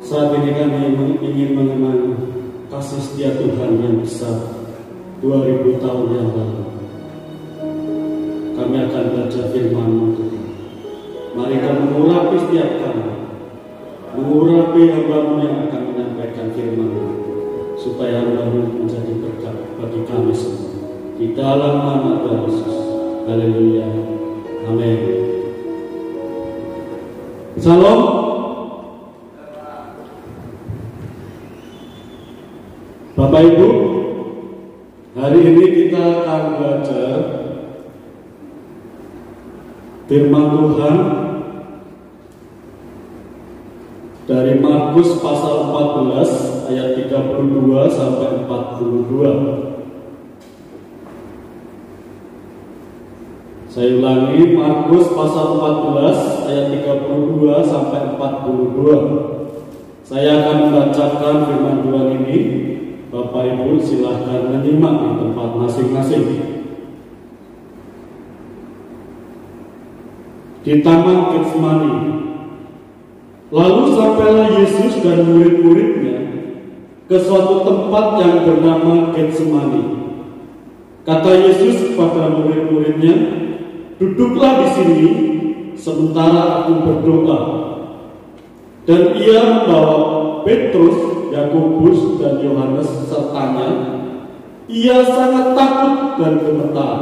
Saat ini kami ingin mengenang kasih setia Tuhan yang besar 2000 tahun yang lalu. Kami akan baca firman-Mu Tuhan. Mari kami mengurapi setiap kami, mengurapi hamba-Mu yang akan menyampaikan firman-Mu, supaya hamba-Mu menjadi berkat bagi kami semua. Di dalam nama Tuhan Yesus. Haleluya. Amin. Salam. Bapak Ibu, hari ini kita akan belajar firman Tuhan dari Markus pasal 14 ayat 32 sampai 42. Saya ulangi, Markus pasal 14 ayat 32 sampai 42. Saya akan membacakan firman Tuhan ini. Bapak Ibu silahkan menyimak di tempat masing-masing. Di Taman Getsemani. Lalu sampailah Yesus dan murid-muridnya ke suatu tempat yang bernama Getsemani. Kata Yesus kepada murid-muridnya, "Duduklah di sini sementara aku berdoa." Dan ia membawa Petrus, Yakobus, dan Yohanes sertanya. Ia sangat takut dan gemetar.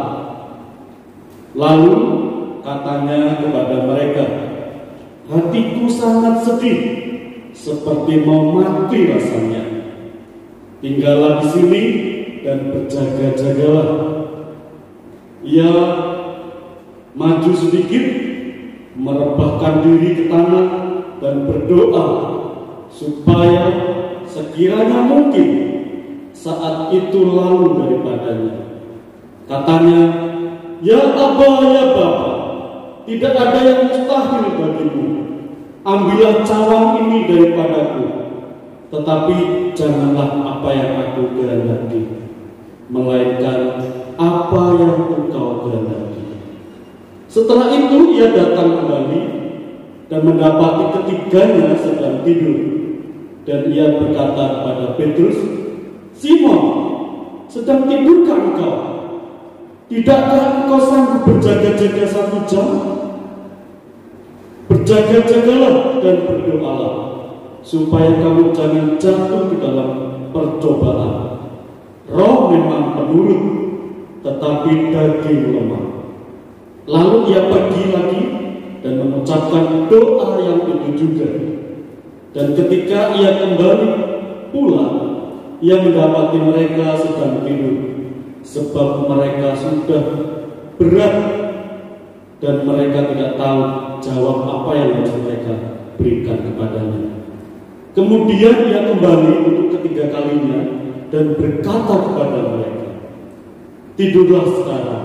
Lalu katanya kepada mereka, "Hatiku sangat sedih, seperti mau mati rasanya. Tinggallah di sini dan berjaga-jagalah." Ia maju sedikit, merebahkan diri ke tanah dan berdoa supaya sekiranya mungkin saat itu lalu daripadanya. Katanya, "Ya Aba, ya Bapa, tidak ada yang mustahil bagimu. Ambillah cawan ini daripadaku, tetapi janganlah apa yang aku kehendaki, melainkan apa yang Engkau kehendaki." Setelah itu ia datang kembali dan mendapati ketiganya sedang tidur. Dan ia berkata kepada Petrus, "Simon, sedang tidurkah engkau? Tidakkah engkau sanggup berjaga-jaga 1 jam? Berjaga-jagalah dan berdoalah, supaya kamu jangan jatuh ke dalam percobaan. Roh memang penurut, tetapi daging lemah." Lalu ia pergi lagi dan mengucapkan doa yang itu juga. Dan ketika ia kembali pulang, ia mendapati mereka sedang tidur, sebab mereka sudah berat dan mereka tidak tahu jawab apa yang harus mereka berikan kepadanya. Kemudian ia kembali untuk ketiga kalinya dan berkata kepada mereka, "Tidurlah sekarang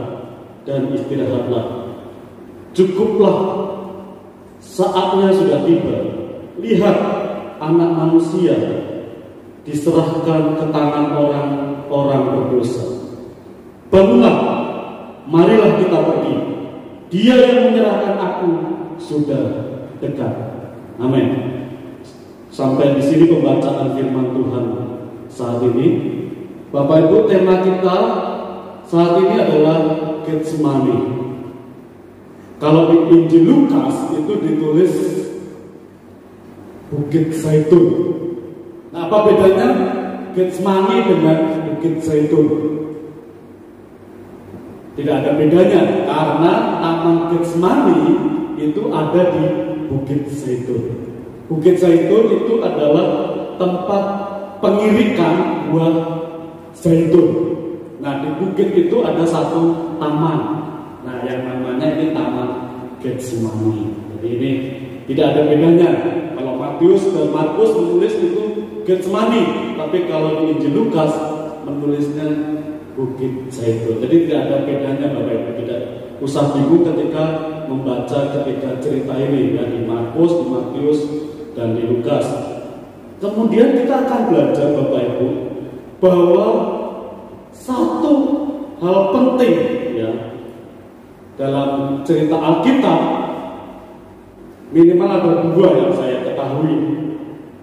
dan istirahatlah. Cukuplah, saatnya sudah tiba. Lihat, Anak Manusia diserahkan ke tangan orang-orang berdosa. Bangunlah, marilah kita pergi. Dia yang menyerahkan aku sudah dekat." Amin. Sampai di sini pembacaan firman Tuhan saat ini. Bapak Ibu, tema kita saat ini adalah Getsemani. Kalau di Injil Lukas itu ditulis Bukit Zaitun. Nah, apa bedanya Getsemani dengan Bukit Zaitun? Tidak ada bedanya, karena Taman Getsemani itu ada di Bukit Zaitun. Bukit Zaitun itu adalah tempat pengirikan buah zaitun. Nah, di bukit itu ada satu taman. Nah, yang namanya ini Taman Getsemani. Jadi ini tidak ada bedanya. Kalau Matius dan Markus menulis itu Getsemani, tapi kalau di Injil Lukas menulisnya Bukit Zaitun. Jadi tidak ada bedanya, Bapak Ibu. Tidak usah bingung ketika membaca ketika cerita ini ya, di Markus, di Matius, dan di Lukas. Kemudian kita akan belajar, Bapak Ibu, bahwa satu hal penting ya dalam cerita Alkitab, minimal ada 2 yang saya ketahui.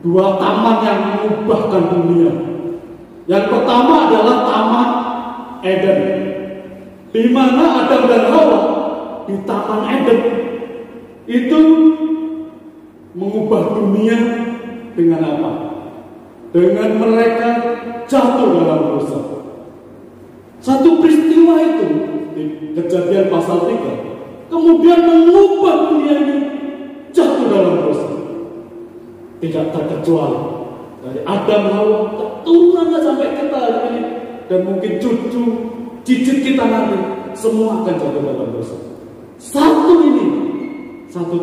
dua taman yang mengubahkan dunia. Yang pertama adalah Taman Eden, di mana Adam dan Hawa di Taman Eden itu mengubah dunia dengan apa? Dengan mereka jatuh dalam dosa. Satu peristiwa itu di Kejadian pasal 3 kemudian mengubah dunia ini jatuh dalam dosa. Tidak terkecuali dari Adam Hawa keturunannya sampai kita hari ini, dan mungkin cucu cicit kita nanti semua akan jatuh dalam dosa. Satu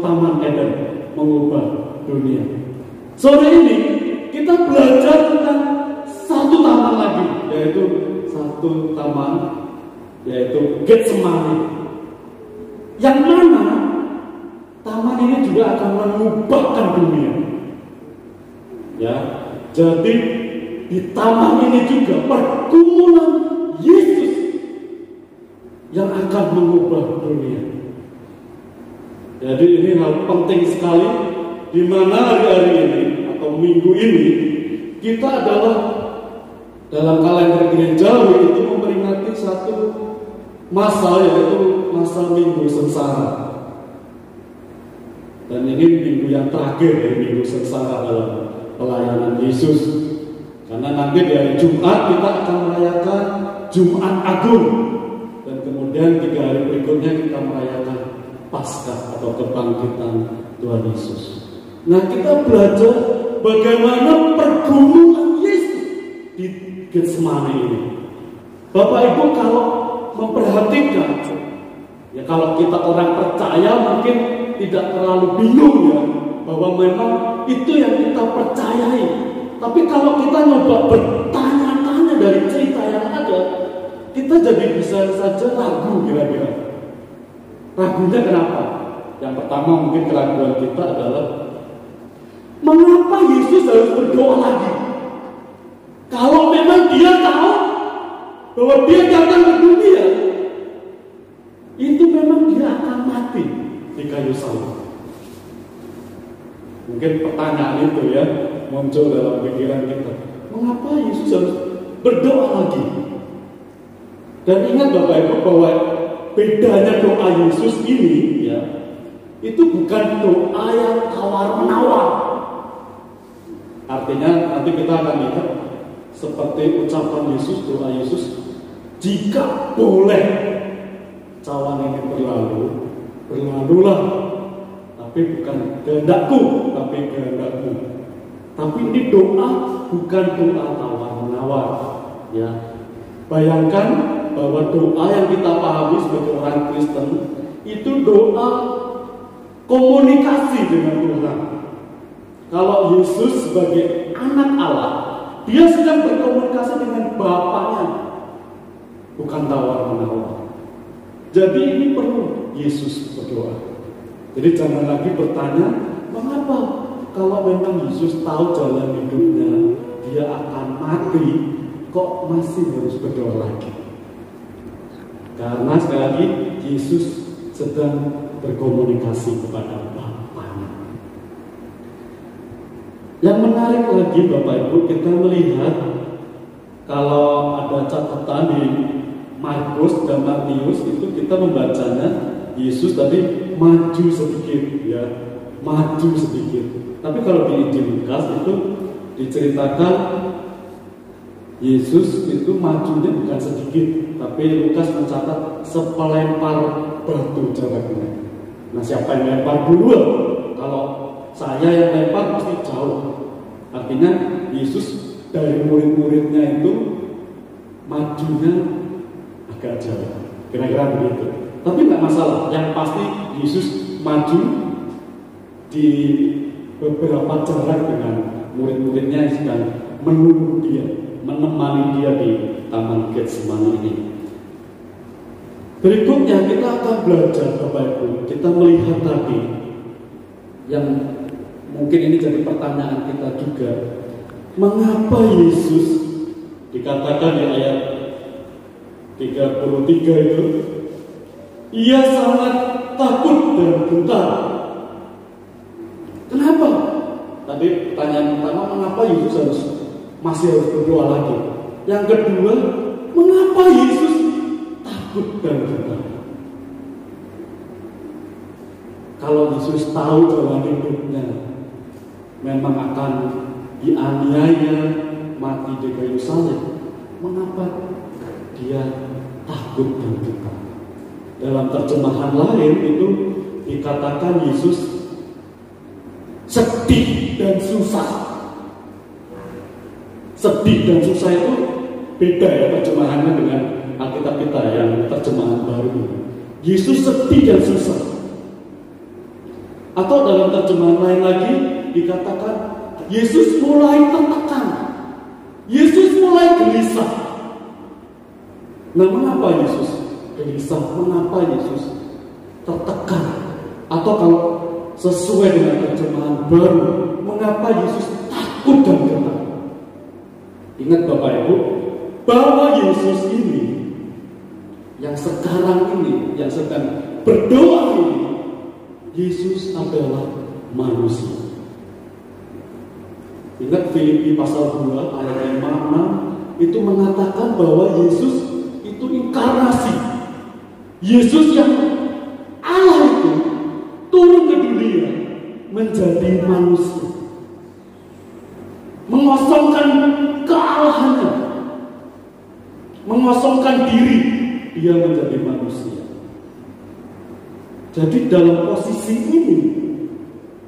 Taman Eden mengubah dunia. Sore ini kita belajar tentang satu taman lagi, yaitu satu taman, yaitu Getsemani. Yang mana taman ini juga akan mengubahkan dunia. Ya, jadi di taman ini juga pergumulan Yesus yang akan mengubah dunia. Jadi ini hal penting sekali, di mana hari-hari ini atau minggu ini kita adalah dalam kalender gerejawi itu memperingati satu masa, yaitu masa Minggu Sengsara. Dan ini minggu yang terakhir dari Minggu Sengsara dalam pelayanan Yesus. Karena nanti di hari Jumat kita akan merayakan Jumat Agung, dan kemudian 3 hari berikutnya kita merayakan Paskah atau kebangkitan Tuhan Yesus. Nah, kita belajar bagaimana pergumulan Yesus di Getsemani ini. Bapak Ibu kalau memperhatikan, ya kalau kita orang percaya mungkin tidak terlalu bingung ya, bahwa memang itu yang kita percayai. Tapi kalau kita nyoba bertanya-tanya dari cerita yang ada, kita jadi bisa saja ragu kira-kira. Ragunya kenapa? Yang pertama mungkin keraguan kita adalah mengapa Yesus harus berdoa lagi? Kalau memang dia tahu bahwa dia datang ke dunia, itu memang dia akan mati di kayu salib. Mungkin pertanyaan itu ya muncul dalam pikiran kita. Mengapa Yesus harus berdoa lagi? Dan ingat Bapak Ibu bahwa bedanya doa Yesus ini ya, itu bukan doa yang tawar-menawar. Artinya nanti kita akan lihat seperti ucapan Yesus, doa Yesus, jika boleh cawan ini berlalu, berlalulah, tapi bukan kehendakku, tapi kehendakmu. Tapi ini doa bukan doa tawar-menawar ya. Bayangkan bahwa doa yang kita pahami sebagai orang Kristen itu doa komunikasi dengan Tuhan. Kalau Yesus sebagai anak Allah, dia sedang berkomunikasi dengan Bapaknya, bukan tawar-menawar. Jadi ini perlu Yesus berdoa. Jadi jangan lagi bertanya, mengapa kalau memang Yesus tahu jalan hidupnya, dia akan mati, kok masih harus berdoa lagi? Karena sekali lagi Yesus sedang berkomunikasi kepada Bapaknya. Yang menarik lagi Bapak Ibu, kita melihat kalau ada catatan di Markus dan Matius itu kita membacanya Yesus tadi maju sedikit ya, maju sedikit. Tapi kalau di Injil Lukas itu diceritakan Yesus itu majunya bukan sedikit, tapi Lukas mencatat sepelempar batu jaraknya. Nah, siapa yang lempar duluan? Kalau saya yang lempar pasti jauh. Artinya Yesus dari murid-muridnya itu majunya agak jauh, kira-kira begitu. Tapi nggak masalah, yang pasti Yesus maju di beberapa jarak dengan murid-muridnya yang sedang menunggu dia, menemani dia di Taman Getsemani ini. Berikutnya kita akan belajar Bapak Ibu, kita melihat tadi yang mungkin ini jadi pertanyaan kita juga, mengapa Yesus dikatakan di ayat 33 itu ia sangat takut dan gentar. Kenapa? Tadi pertanyaan pertama, mengapa Yesus masih harus berdoa lagi? Yang kedua, mengapa Yesus takut dan gentar? Kalau Yesus tahu bahwa hidupnya memang akan dianiaya, mati di kayu salib, mengapa dia takut dan gentar? Dalam terjemahan lain itu dikatakan Yesus sedih dan susah. Sedih dan susah itu beda ya terjemahannya dengan Alkitab kita yang terjemahan baru. Yesus sedih dan susah. Atau dalam terjemahan lain lagi dikatakan Yesus mulai tertekan, Yesus mulai gelisah. Nah, mengapa Yesus gelisah? Mengapa Yesus tertekan? Atau kalau sesuai dengan terjemahan baru, mengapa Yesus takut dan gentar? Ingat Bapak Ibu, bahwa Yesus ini yang sekarang ini, yang sedang berdoa ini, Yesus adalah manusia. Ingat Filipi pasal 2 ayat 5-6 itu mengatakan bahwa Yesus itu inkarnasi. Yesus yang Allah itu turun ke dunia menjadi manusia, mengosongkan kealahannya, mengosongkan diri, dia menjadi manusia. Jadi dalam posisi ini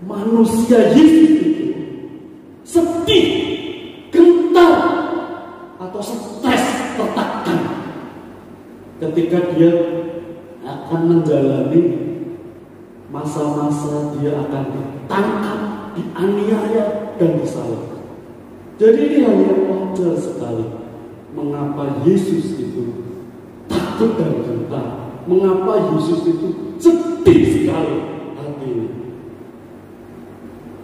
manusia Yesus itu sedih, gentar, atau stres, tertekan ketika dia akan menjalani masa-masa dia akan ditangkap, dianiaya, dan disalibkan. Jadi ini hal yang wajar sekali. Mengapa Yesus itu takut dan gentar? Mengapa Yesus itu sedih sekali hatinya?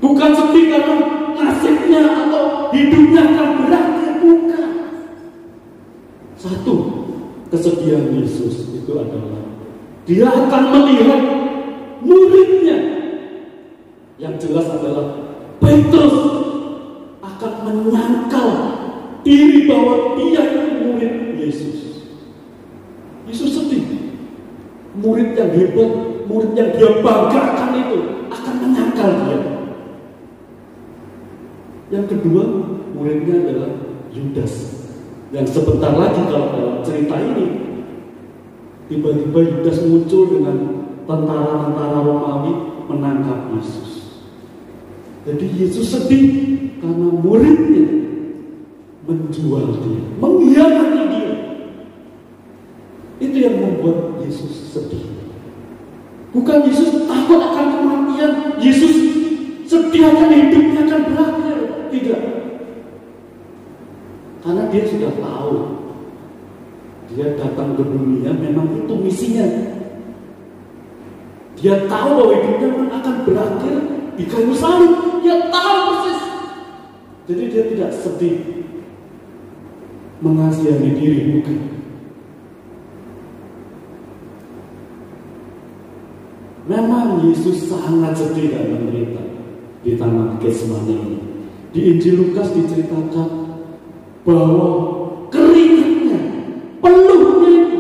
Bukan sedih karena nasibnya atau hidupnya akan berakhir, bukan. Satu, kesedihan Yesus itu adalah dia akan melihat muridnya, yang jelas adalah Petrus, akan menyangkal diri bahwa dia itu murid Yesus. Yesus sedih. Murid yang hebat, murid yang dia banggakan itu akan menyangkal dia. Yang kedua, muridnya adalah Yudas, yang sebentar lagi kalau dalam cerita ini tiba-tiba Yudas muncul dengan tentara-tentara Romawi menangkap Yesus. Jadi Yesus sedih karena muridnya menjual dia, mengkhianati dia. Itu yang membuat Yesus sedih. Bukan Yesus takut akan kematian, Yesus sedih akan hidupnya akan berakhir. Tidak. Karena dia sudah tahu dia datang ke dunia memang itu misinya. Dia tahu bahwa hidupnya memang akan berakhir di kayu salib. Dia tahu persis. Jadi dia tidak sedih mengasihani diri, bukan. Memang Yesus sangat sedih dan menderita di Taman Getsemani ini. Di Injil Lukas diceritakan bahwa keringatnya, peluhnya itu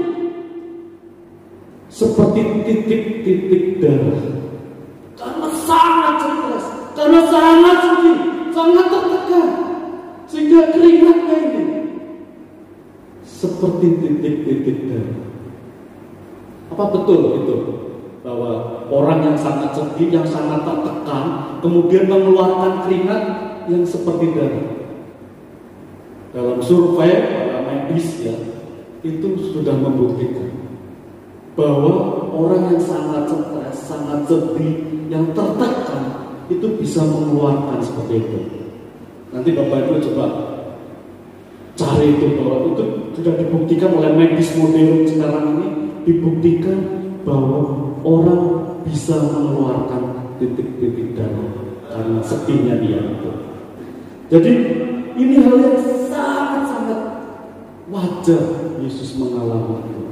seperti titik-titik darah. Karena sangat stres, karena sangat sedih, sangat tertekan, sehingga keringatnya ini seperti titik-titik darah. Apa betul itu? Bahwa orang yang sangat sedih, yang sangat tertekan, kemudian mengeluarkan keringat yang seperti darah. Dalam survei para medis ya, itu sudah membuktikan bahwa orang yang sangat stres, sangat sedih, yang tertekan itu bisa mengeluarkan seperti itu. Nanti Bapak Ibu coba cari itu, bahwa itu sudah dibuktikan oleh medis modern sekarang ini, dibuktikan bahwa orang bisa mengeluarkan titik-titik darah karena sedihnya dia itu. Jadi ini hal yang sangat-sangat wajar Yesus mengalami itu.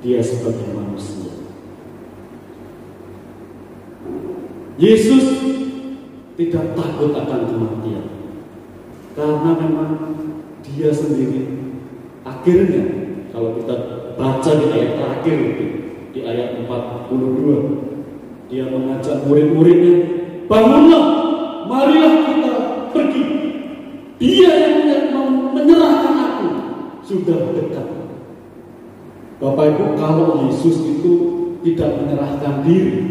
Dia sebagai manusia. Yesus tidak takut akan kematian. Karena memang dia sendiri akhirnya, kalau kita baca di ayat terakhir itu, di ayat 42, dia mengajak murid-muridnya, bangunlah, marilah kita pergi. Dia yang menyerahkan aku sudah dekat. Bapak Ibu, kalau Yesus itu tidak menyerahkan diri,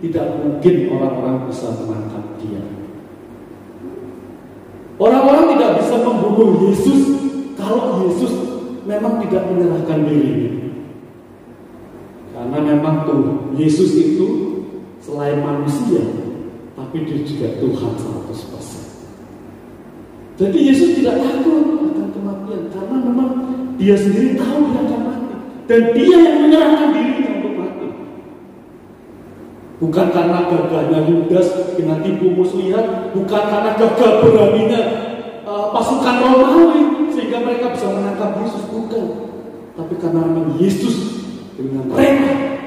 tidak mungkin orang-orang bisa menangkap dia. Orang-orang tidak bisa membunuh Yesus kalau Yesus memang tidak menyerahkan diri. Karena memang tuh Yesus itu selain manusia, tapi dia juga Tuhan 100%. Jadi Yesus tidak takut akan kematian karena memang dia sendiri tahu dia akan mati. Dan dia yang menyerahkan dirinya untuk mati. Bukan karena gagahnya Yudas dengan tipu muslihat, bukan karena gagah beraninya pasukan Romawi sehingga mereka bisa menangkap Yesus, bukan. Tapi karena memang Yesus dengan rela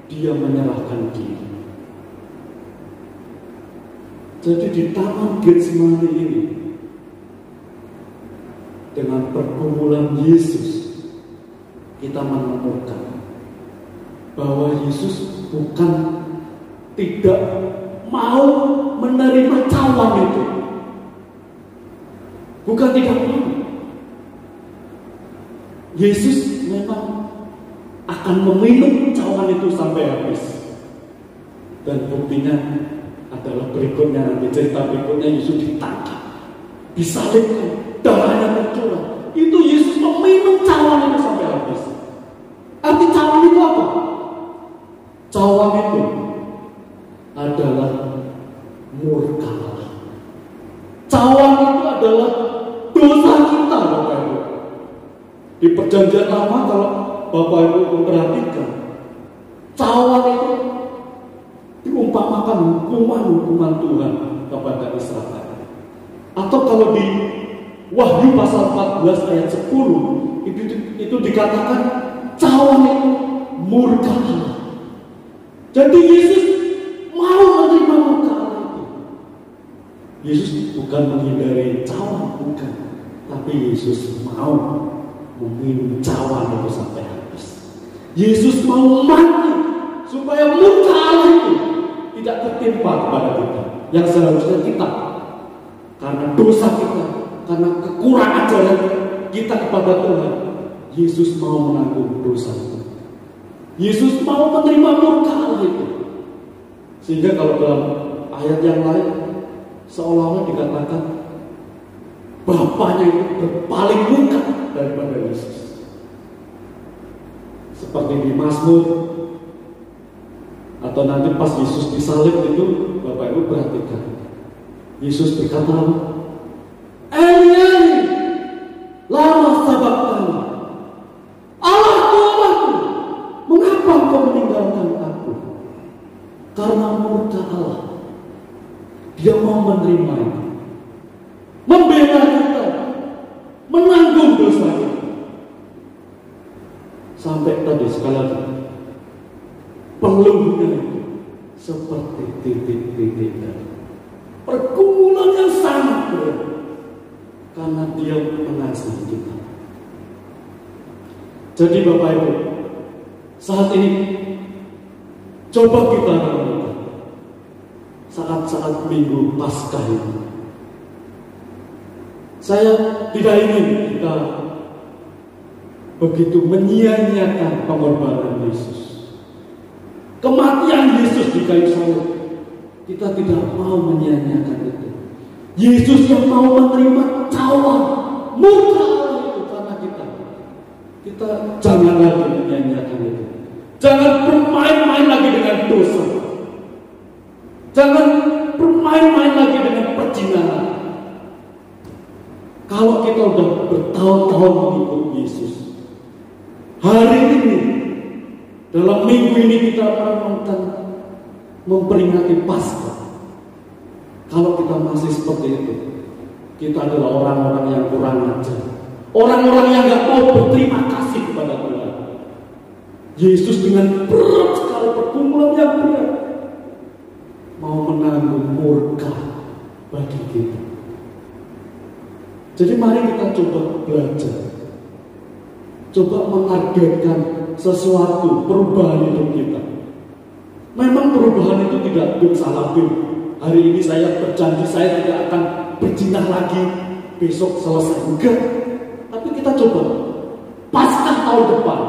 dia menyerahkan diri. Jadi di Taman Getsemani ini, dengan pergumulan Yesus, kita menemukan bahwa Yesus bukan tidak mau menerima cawan itu, bukan tidak mau. Yesus memang akan meminum cawan itu sampai habis. Dan buktinya adalah berikutnya, nanti cerita berikutnya Yesus ditangkap, disalibkan, darahnya tercurah. Itu Yesus meminum cawan itu sampai habis. Arti cawan itu apa? Cawan itu adalah murka Allah. Cawan itu adalah dosa kita, Bapak Ibu. Di Perjanjian Lama, kalau Bapak Ibu memperhatikan, cawan itu diumpamakan hukuman Tuhan kepada Israel. Atau kalau di Wahyu pasal 14 ayat 10 itu dikatakan cawan itu murka Allah. Jadi Yesus mau menerima murka Allah itu. Yesus bukan menghindari cawan, bukan. Tapi Yesus mau meminum cawan itu sampai habis. Yesus mau mati supaya murka Allah itu tidak tertimpa kepada kita, yang seharusnya kita karena dosa kita, karena kekurangan ajaran kita kepada Tuhan. Yesus mau menanggung dosa itu. Yesus mau menerima murka Allah itu. Sehingga kalau dalam ayat yang lain seolah-olah dikatakan Bapaknya itu berpaling muka daripada Yesus. Seperti di Mazmur, atau nanti pas Yesus disalib itu, Bapak Ibu perhatikan, Yesus berkata, Eli Eli, lama sabaqtani, Allahku Allahku, mengapa engkau meninggalkan aku? Karena murka Allah, Dia mau menerima itu, membela kita, menanggung dosa kita. Sampai tadi sekali lagi, pelungnya itu seperti titik-titik dari pergumulan yang sangat berat, karena Dia mengasihi kita. Jadi Bapak Ibu, saat ini coba kita renungkan saat-saat Minggu Paskah ini. Saya tidak ingin kita begitu menyia-nyiakan pengorbanan Yesus, kematian Yesus di kayu salib. Kita tidak mau menyia-nyiakan itu. Yesus yang mau menerima cawan murka Allah itu karena kita jangan lagi menyia-nyiakan itu. Jangan bermain-main lagi dengan dosa. Jangan bermain-main lagi dengan perzinahan. Kalau kita sudah bertahun-tahun mengikut Yesus, hari ini, dalam minggu ini kita merenungkan, memperingati Paskah. Kalau kita masih seperti itu, kita adalah orang-orang yang kurang ajar, orang-orang yang gak mau berterima kasih kepada Tuhan. Yesus dengan berat sekali pergumulan yang berat, mau menanggung murka bagi kita. Jadi mari kita coba belajar, coba menargetkan sesuatu perubahan hidup kita. Memang perubahan itu tidak bimsalabim. Hari ini saya berjanji saya tidak akan berzinah lagi, besok selesai. Enggak. Tapi kita coba, pasca tahun depan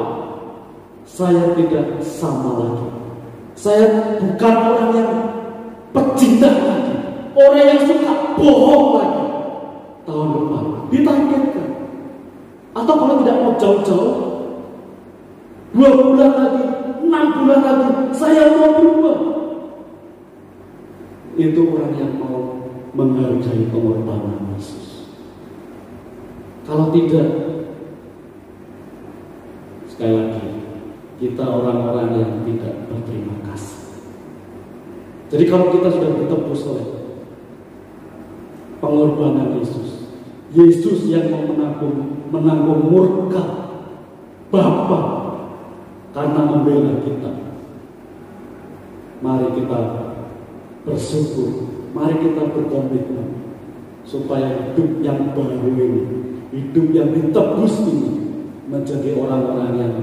saya tidak sama lagi. Saya bukan orang yang pecinta lagi, orang yang suka bohong lagi. Tahun depan ditargetkan. Atau kalau tidak mau jauh-jauh, 2 bulan lagi, 6 bulan lagi, saya mau berubah. Itu orang yang mau menghargai pengorbanan Yesus. Kalau tidak, sekali lagi, kita orang-orang yang tidak berterima kasih. Jadi kalau kita sudah bertepus oleh pengorbanan Yesus, Yesus yang mau menanggung murka Bapa karena membela kita, mari kita bersyukur, mari kita berkomitmen supaya hidup yang baru ini, hidup yang ditebus ini menjadi orang-orang yang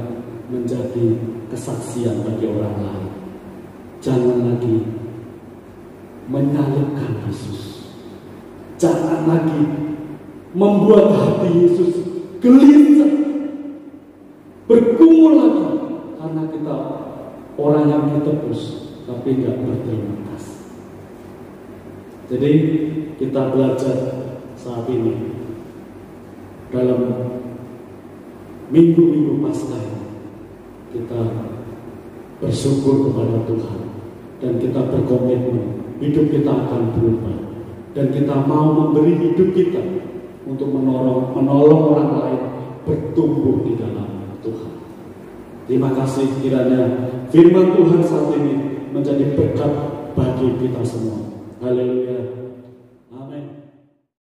menjadi kesaksian bagi orang lain. Jangan lagi menyalibkan Yesus. Jangan lagi membuat hati Yesus gelisah, bergumul lagi karena kita orang yang ditebus tapi tidak berterima kasih. Jadi kita belajar saat ini dalam minggu-minggu Paskah ini, kita bersyukur kepada Tuhan dan kita berkomitmen hidup kita akan berubah. Dan kita mau memberi hidup kita untuk menolong orang lain bertumbuh di dalam Tuhan. Terima kasih kiranya firman Tuhan saat ini menjadi berkat bagi kita semua. Haleluya.